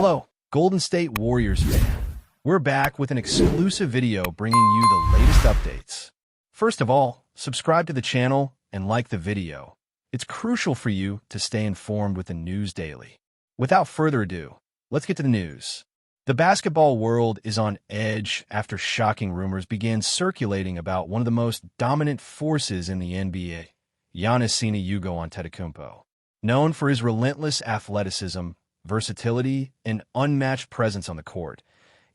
Hello, Golden State Warriors fan. We're back with an exclusive video bringing you the latest updates. First of all, subscribe to the channel and like the video. It's crucial for you to stay informed with the news daily. Without further ado, let's get to the news. The basketball world is on edge after shocking rumors began circulating about one of the most dominant forces in the NBA, Giannis Antetokounmpo. Known for his relentless athleticism, versatility, and unmatched presence on the court,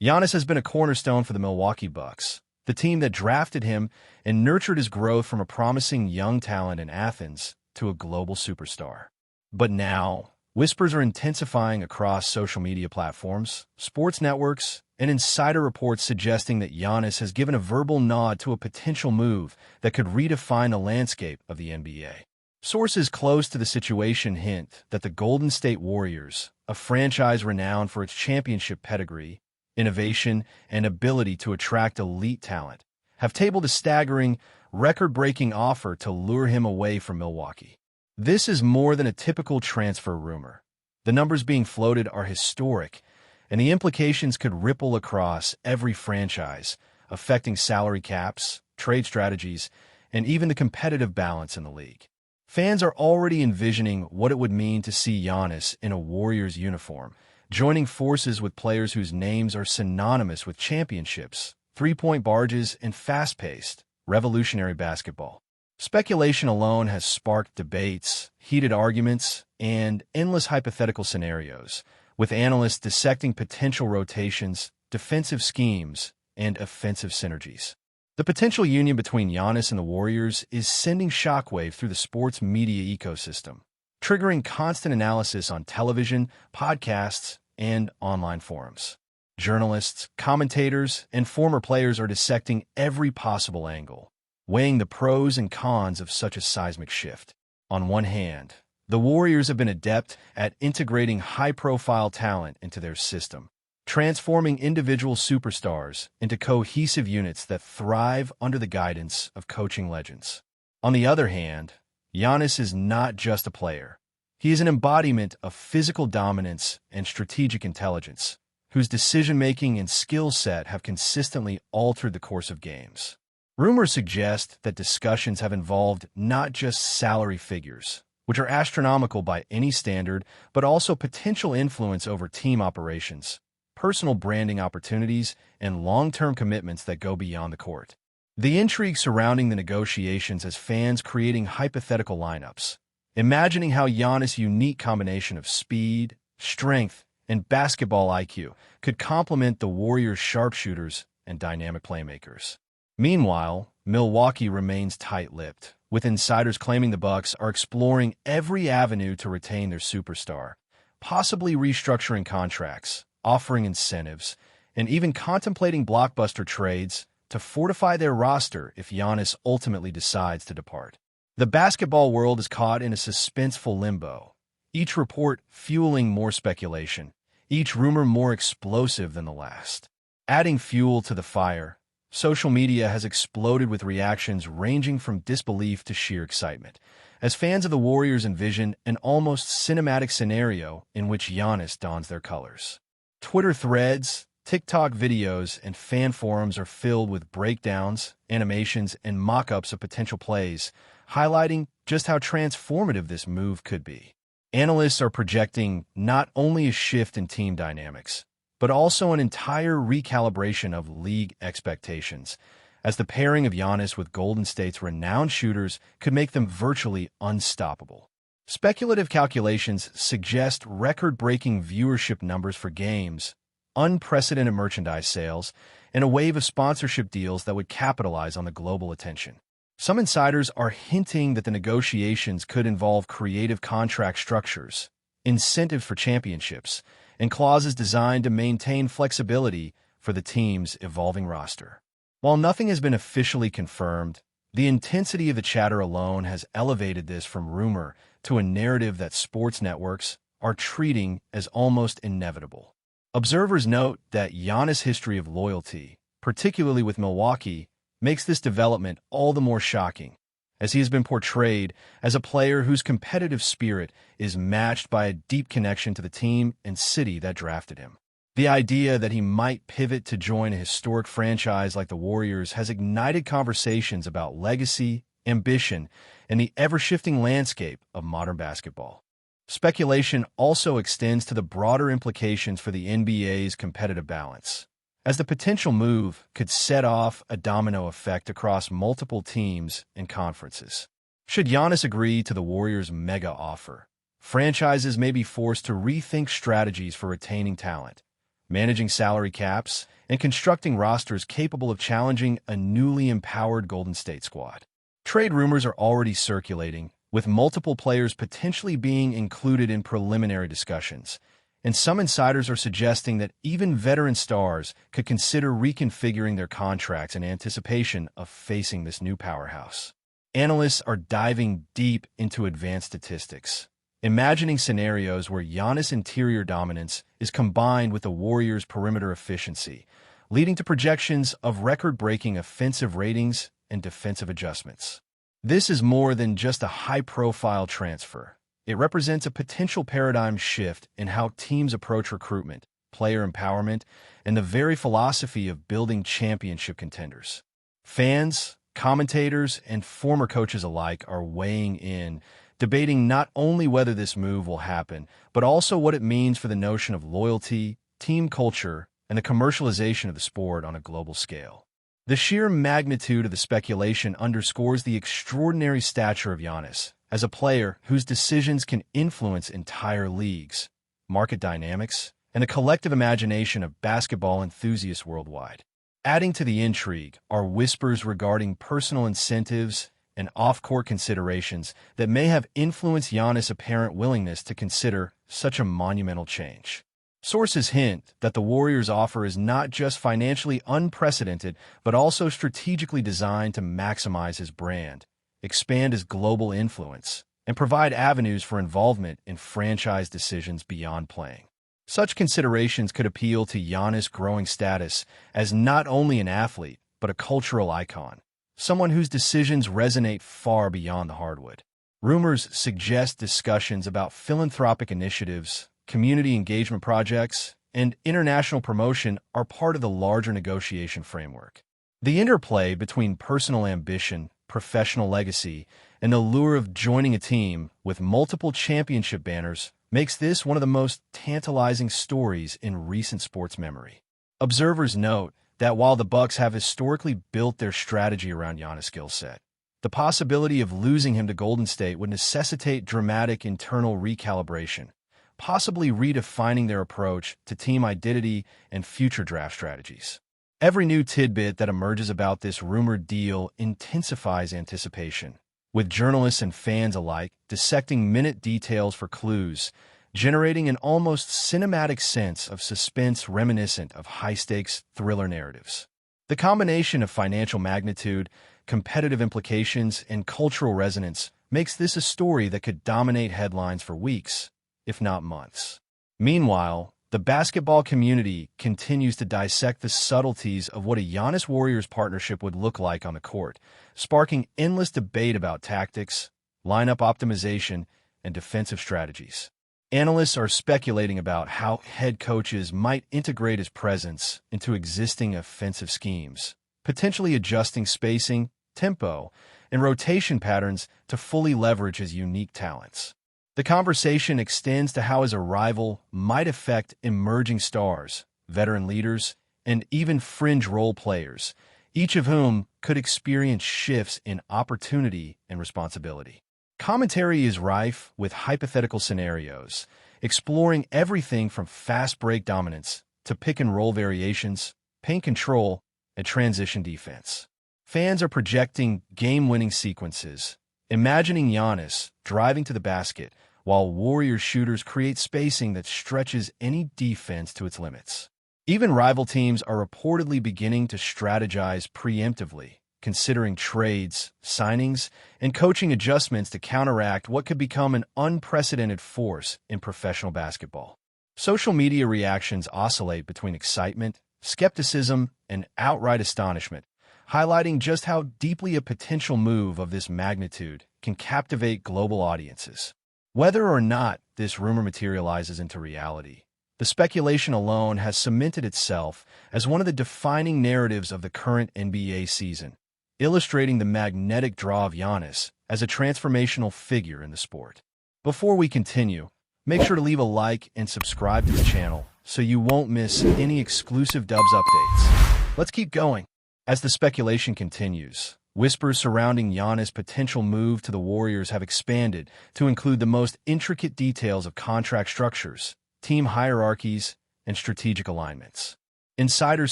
Giannis has been a cornerstone for the Milwaukee Bucks, the team that drafted him and nurtured his growth from a promising young talent in Athens to a global superstar. But now, whispers are intensifying across social media platforms, sports networks, and insider reports suggesting that Giannis has given a verbal nod to a potential move that could redefine the landscape of the NBA. Sources close to the situation hint that the Golden State Warriors, a franchise renowned for its championship pedigree, innovation, and ability to attract elite talent, have tabled a staggering, record-breaking offer to lure him away from Milwaukee. This is more than a typical transfer rumor. The numbers being floated are historic, and the implications could ripple across every franchise, affecting salary caps, trade strategies, and even the competitive balance in the league. Fans are already envisioning what it would mean to see Giannis in a Warriors uniform, joining forces with players whose names are synonymous with championships, three-point barges, and fast-paced, revolutionary basketball. Speculation alone has sparked debates, heated arguments, and endless hypothetical scenarios, with analysts dissecting potential rotations, defensive schemes, and offensive synergies. The potential union between Giannis and the Warriors is sending shockwave through the sports media ecosystem, triggering constant analysis on television, podcasts, and online forums. Journalists, commentators, and former players are dissecting every possible angle, weighing the pros and cons of such a seismic shift. On one hand, the Warriors have been adept at integrating high-profile talent into their system, transforming individual superstars into cohesive units that thrive under the guidance of coaching legends. On the other hand, Giannis is not just a player. He is an embodiment of physical dominance and strategic intelligence, whose decision-making and skill set have consistently altered the course of games. Rumors suggest that discussions have involved not just salary figures, which are astronomical by any standard, but also potential influence over team operations, personal branding opportunities, and long-term commitments that go beyond the court. The intrigue surrounding the negotiations has fans creating hypothetical lineups, imagining how Giannis' unique combination of speed, strength, and basketball IQ could complement the Warriors' sharpshooters and dynamic playmakers. Meanwhile, Milwaukee remains tight-lipped, with insiders claiming the Bucks are exploring every avenue to retain their superstar, possibly restructuring contracts, offering incentives, and even contemplating blockbuster trades to fortify their roster if Giannis ultimately decides to depart. The basketball world is caught in a suspenseful limbo, each report fueling more speculation, each rumor more explosive than the last. Adding fuel to the fire, social media has exploded with reactions ranging from disbelief to sheer excitement, as fans of the Warriors envision an almost cinematic scenario in which Giannis dons their colors. Twitter threads, TikTok videos, and fan forums are filled with breakdowns, animations, and mock-ups of potential plays, highlighting just how transformative this move could be. Analysts are projecting not only a shift in team dynamics, but also an entire recalibration of league expectations, as the pairing of Giannis with Golden State's renowned shooters could make them virtually unstoppable. Speculative calculations suggest record-breaking viewership numbers for games, unprecedented merchandise sales, and a wave of sponsorship deals that would capitalize on the global attention. Some insiders are hinting that the negotiations could involve creative contract structures, incentives for championships, and clauses designed to maintain flexibility for the team's evolving roster. While nothing has been officially confirmed, the intensity of the chatter alone has elevated this from rumor to a narrative that sports networks are treating as almost inevitable. Observers note that Giannis' history of loyalty, particularly with Milwaukee, makes this development all the more shocking, as he has been portrayed as a player whose competitive spirit is matched by a deep connection to the team and city that drafted him. The idea that he might pivot to join a historic franchise like the Warriors has ignited conversations about legacy, ambition, and the ever-shifting landscape of modern basketball. Speculation also extends to the broader implications for the NBA's competitive balance, as the potential move could set off a domino effect across multiple teams and conferences. Should Giannis agree to the Warriors' mega offer, franchises may be forced to rethink strategies for retaining talent, managing salary caps, and constructing rosters capable of challenging a newly empowered Golden State squad. Trade rumors are already circulating, with multiple players potentially being included in preliminary discussions, and some insiders are suggesting that even veteran stars could consider reconfiguring their contracts in anticipation of facing this new powerhouse. Analysts are diving deep into advanced statistics, imagining scenarios where Giannis' interior dominance is combined with the Warriors' perimeter efficiency, leading to projections of record-breaking offensive ratings and defensive adjustments. This is more than just a high-profile transfer. It represents a potential paradigm shift in how teams approach recruitment, player empowerment, and the very philosophy of building championship contenders. Fans, commentators, and former coaches alike are weighing in, debating not only whether this move will happen, but also what it means for the notion of loyalty, team culture, and the commercialization of the sport on a global scale. The sheer magnitude of the speculation underscores the extraordinary stature of Giannis as a player whose decisions can influence entire leagues, market dynamics, and the collective imagination of basketball enthusiasts worldwide. Adding to the intrigue are whispers regarding personal incentives and off-court considerations that may have influenced Giannis' apparent willingness to consider such a monumental change. Sources hint that the Warriors' offer is not just financially unprecedented, but also strategically designed to maximize his brand, expand his global influence, and provide avenues for involvement in franchise decisions beyond playing. Such considerations could appeal to Giannis' growing status as not only an athlete, but a cultural icon, someone whose decisions resonate far beyond the hardwood. Rumors suggest discussions about philanthropic initiatives, community engagement projects, and international promotion are part of the larger negotiation framework. The interplay between personal ambition, professional legacy, and the lure of joining a team with multiple championship banners makes this one of the most tantalizing stories in recent sports memory. Observers note that while the Bucks have historically built their strategy around Giannis' skill set, the possibility of losing him to Golden State would necessitate dramatic internal recalibration, possibly redefining their approach to team identity and future draft strategies. Every new tidbit that emerges about this rumored deal intensifies anticipation, with journalists and fans alike dissecting minute details for clues, generating an almost cinematic sense of suspense reminiscent of high-stakes thriller narratives. The combination of financial magnitude, competitive implications, and cultural resonance makes this a story that could dominate headlines for weeks, if not months. Meanwhile, the basketball community continues to dissect the subtleties of what a Giannis Warriors partnership would look like on the court, sparking endless debate about tactics, lineup optimization, and defensive strategies. Analysts are speculating about how head coaches might integrate his presence into existing offensive schemes, potentially adjusting spacing, tempo, and rotation patterns to fully leverage his unique talents. The conversation extends to how his arrival might affect emerging stars, veteran leaders, and even fringe role players, each of whom could experience shifts in opportunity and responsibility. Commentary is rife with hypothetical scenarios, exploring everything from fast break dominance to pick-and-roll variations, paint control, and transition defense. Fans are projecting game-winning sequences, imagining Giannis driving to the basket, while Warriors shooters create spacing that stretches any defense to its limits. Even rival teams are reportedly beginning to strategize preemptively, considering trades, signings, and coaching adjustments to counteract what could become an unprecedented force in professional basketball. Social media reactions oscillate between excitement, skepticism, and outright astonishment, highlighting just how deeply a potential move of this magnitude can captivate global audiences. Whether or not this rumor materializes into reality, the speculation alone has cemented itself as one of the defining narratives of the current NBA season, illustrating the magnetic draw of Giannis as a transformational figure in the sport. Before we continue, make sure to leave a like and subscribe to the channel so you won't miss any exclusive Dubs updates. Let's keep going. As the speculation continues, whispers surrounding Giannis' potential move to the Warriors have expanded to include the most intricate details of contract structures, team hierarchies, and strategic alignments. Insiders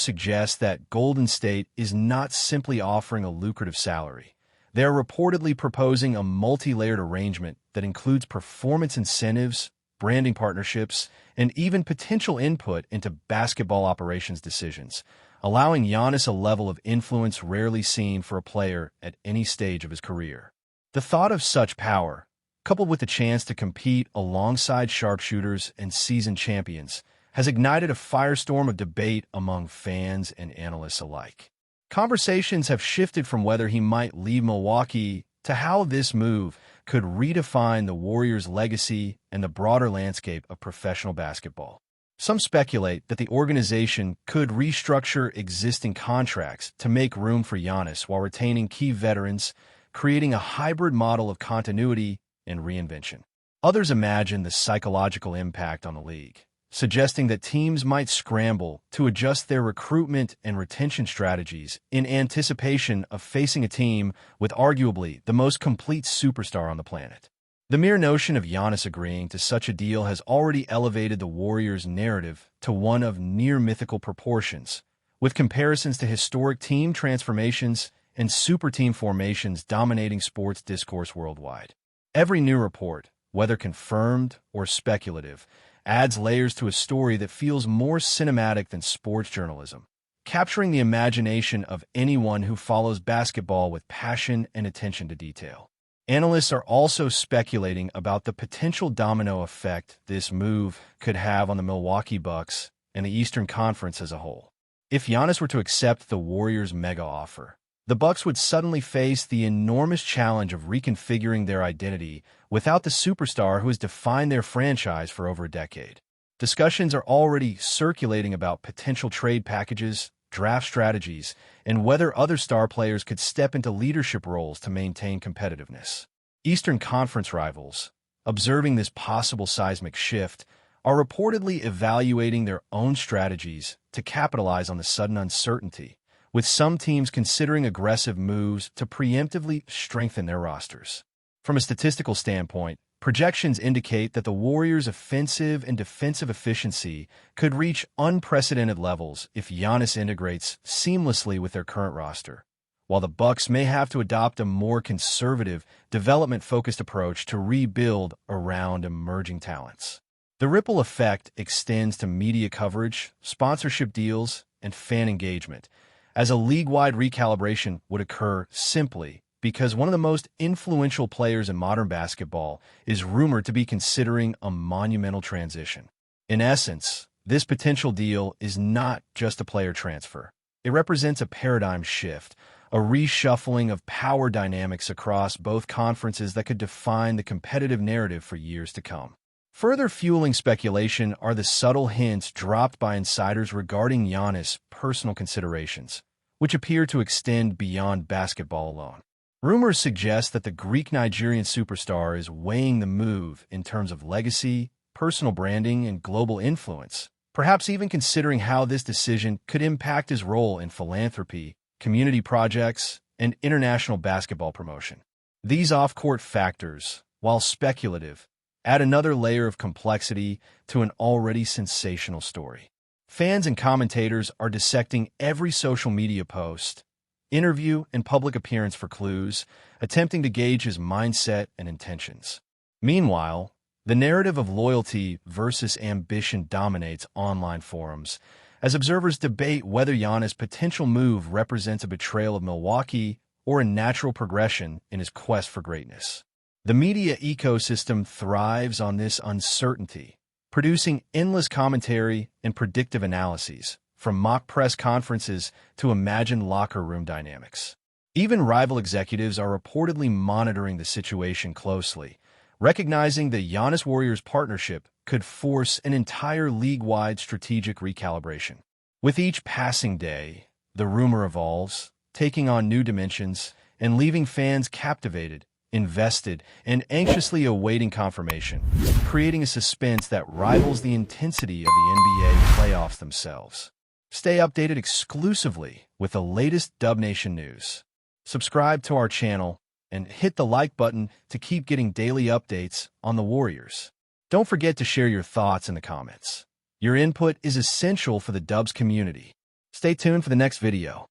suggest that Golden State is not simply offering a lucrative salary. They are reportedly proposing a multi-layered arrangement that includes performance incentives, branding partnerships, and even potential input into basketball operations decisions, allowing Giannis a level of influence rarely seen for a player at any stage of his career. The thought of such power, coupled with the chance to compete alongside sharpshooters and seasoned champions, has ignited a firestorm of debate among fans and analysts alike. Conversations have shifted from whether he might leave Milwaukee to how this move could redefine the Warriors' legacy and the broader landscape of professional basketball. Some speculate that the organization could restructure existing contracts to make room for Giannis while retaining key veterans, creating a hybrid model of continuity and reinvention. Others imagine the psychological impact on the league, suggesting that teams might scramble to adjust their recruitment and retention strategies in anticipation of facing a team with arguably the most complete superstar on the planet. The mere notion of Giannis agreeing to such a deal has already elevated the Warriors' narrative to one of near-mythical proportions, with comparisons to historic team transformations and super team formations dominating sports discourse worldwide. Every new report, whether confirmed or speculative, adds layers to a story that feels more cinematic than sports journalism, capturing the imagination of anyone who follows basketball with passion and attention to detail. Analysts are also speculating about the potential domino effect this move could have on the Milwaukee Bucks and the Eastern Conference as a whole. If Giannis were to accept the Warriors' mega offer, the Bucks would suddenly face the enormous challenge of reconfiguring their identity without the superstar who has defined their franchise for over a decade. Discussions are already circulating about potential trade packages, draft strategies, and whether other star players could step into leadership roles to maintain competitiveness. Eastern Conference rivals, observing this possible seismic shift, are reportedly evaluating their own strategies to capitalize on the sudden uncertainty, with some teams considering aggressive moves to preemptively strengthen their rosters. From a statistical standpoint, projections indicate that the Warriors' offensive and defensive efficiency could reach unprecedented levels if Giannis integrates seamlessly with their current roster, while the Bucks may have to adopt a more conservative, development-focused approach to rebuild around emerging talents. The ripple effect extends to media coverage, sponsorship deals, and fan engagement, as a league-wide recalibration would occur simply because one of the most influential players in modern basketball is rumored to be considering a monumental transition. In essence, this potential deal is not just a player transfer. It represents a paradigm shift, a reshuffling of power dynamics across both conferences that could define the competitive narrative for years to come. Further fueling speculation are the subtle hints dropped by insiders regarding Giannis' personal considerations, which appear to extend beyond basketball alone. Rumors suggest that the Greek-Nigerian superstar is weighing the move in terms of legacy, personal branding, and global influence, perhaps even considering how this decision could impact his role in philanthropy, community projects, and international basketball promotion. These off-court factors, while speculative, add another layer of complexity to an already sensational story. Fans and commentators are dissecting every social media post, interview, and public appearance for clues, attempting to gauge his mindset and intentions. Meanwhile, the narrative of loyalty versus ambition dominates online forums, as observers debate whether Giannis' potential move represents a betrayal of Milwaukee or a natural progression in his quest for greatness. The media ecosystem thrives on this uncertainty, producing endless commentary and predictive analyses, from mock press conferences to imagined locker room dynamics. Even rival executives are reportedly monitoring the situation closely, recognizing the Giannis-Warriors partnership could force an entire league-wide strategic recalibration. With each passing day, the rumor evolves, taking on new dimensions and leaving fans captivated, invested, and anxiously awaiting confirmation, creating a suspense that rivals the intensity of the NBA playoffs themselves. Stay updated exclusively with the latest Dub Nation news. Subscribe to our channel and hit the like button to keep getting daily updates on the Warriors. Don't forget to share your thoughts in the comments. Your input is essential for the Dubs community. Stay tuned for the next video.